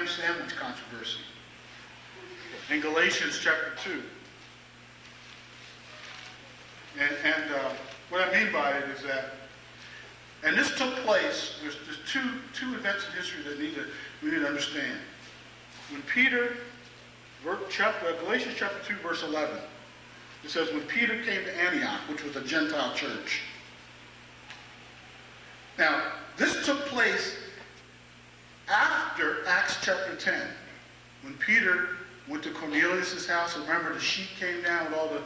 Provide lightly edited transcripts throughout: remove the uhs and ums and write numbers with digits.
ham sandwich controversy in Galatians chapter 2. And what I mean by it is that, and this took place, there's two events in history that we need to understand. When Peter, Galatians chapter 2, verse 11, it says, when Peter came to Antioch, which was a Gentile church. Now, this took place after Acts chapter 10, when Peter went to Cornelius' house, and remember the sheet came down with all the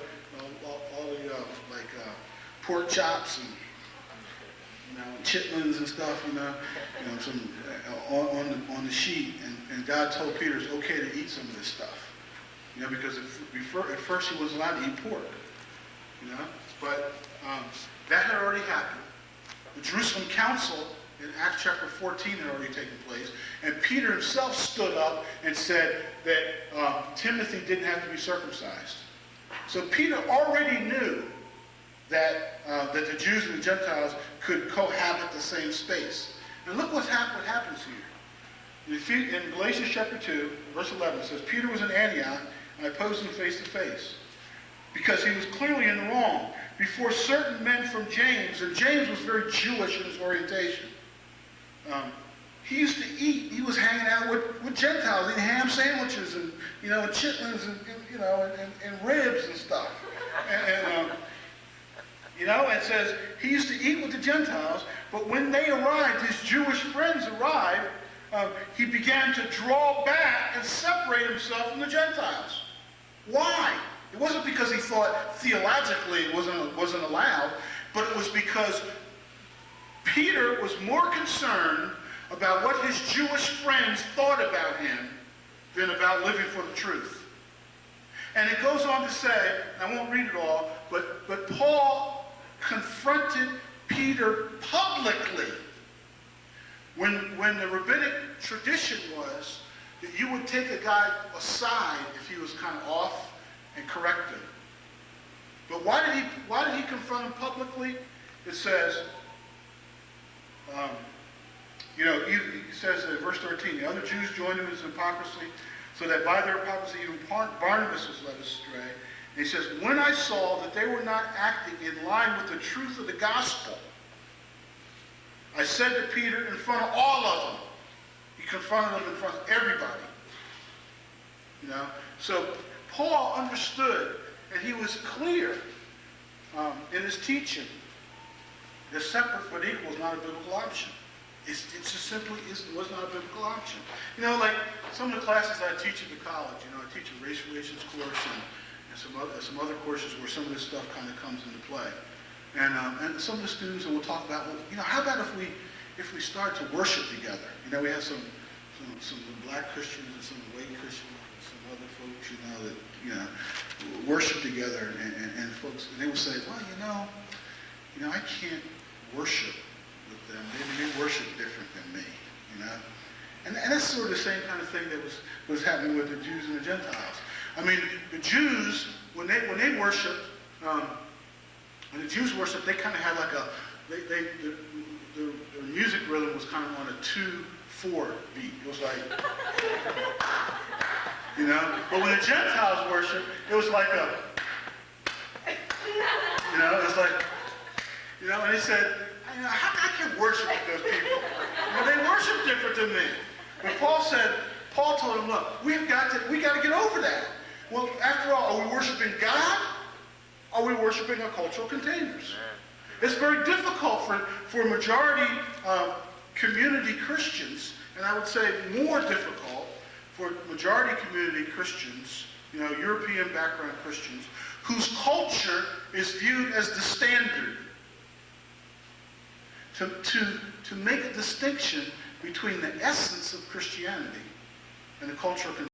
pork chops and chitlins and stuff, some on the sheet, and God told Peter it's okay to eat some of this stuff, because at first he wasn't allowed to eat pork, but that had already happened. The Jerusalem Council in Acts chapter 14 had already taken place, and Peter himself stood up and said that Timothy didn't have to be circumcised. So Peter already knew that the Jews and the Gentiles could cohabit the same space. And look what happens here. In Galatians chapter 2, verse 11, it says, Peter was in Antioch, and I opposed him face to face, because he was clearly in the wrong, before certain men from James, and James was very Jewish in his orientation. He used to eat, he was hanging out with Gentiles, eating ham sandwiches and chitlins and ribs and stuff. It says he used to eat with the Gentiles, but when they arrived, his Jewish friends arrived, he began to draw back and separate himself from the Gentiles. Why? It wasn't because he thought theologically it wasn't allowed, but it was because Peter was more concerned about what his Jewish friends thought about him than about living for the truth. And it goes on to say, I won't read it all, but Paul confronted Peter publicly when the rabbinic tradition was that you would take a guy aside if he was kind of off and correct him. But why did he confront him publicly? It says, he says in verse 13, the other Jews joined him in his hypocrisy, so that by their hypocrisy even Barnabas was led astray. And he says, when I saw that they were not acting in line with the truth of the gospel, I said to Peter in front of all of them, he confronted them in front of everybody. So Paul understood, and he was clear in his teaching that separate but equal is not a biblical option. It just simply was not a biblical option. Like some of the classes I teach at the college, I teach a race relations course and some other courses where some of this stuff kind of comes into play. And some of the students will talk about, how about if we start to worship together? We have some black Christians and some white Christians and some other folks, that worship together, and folks, and they will say, well, I can't worship with them. Maybe they worship different than me, And that's sort of the same kind of thing that was happening with the Jews and the Gentiles. The Jews, when they worshiped, when the Jews worshiped, they kind of had like their music rhythm was kind of on a 2-4 beat. It was like, But when the Gentiles worshiped, it was like it was like, and they said, how can I worship with those people? They worship different than me. But Paul told them, look, we got to get over that. Well, after all, are we worshiping God? Or are we worshiping our cultural containers? It's very difficult for majority community Christians, and I would say more difficult for majority community Christians, European background Christians, whose culture is viewed as the standard, to make a distinction between the essence of Christianity and the cultural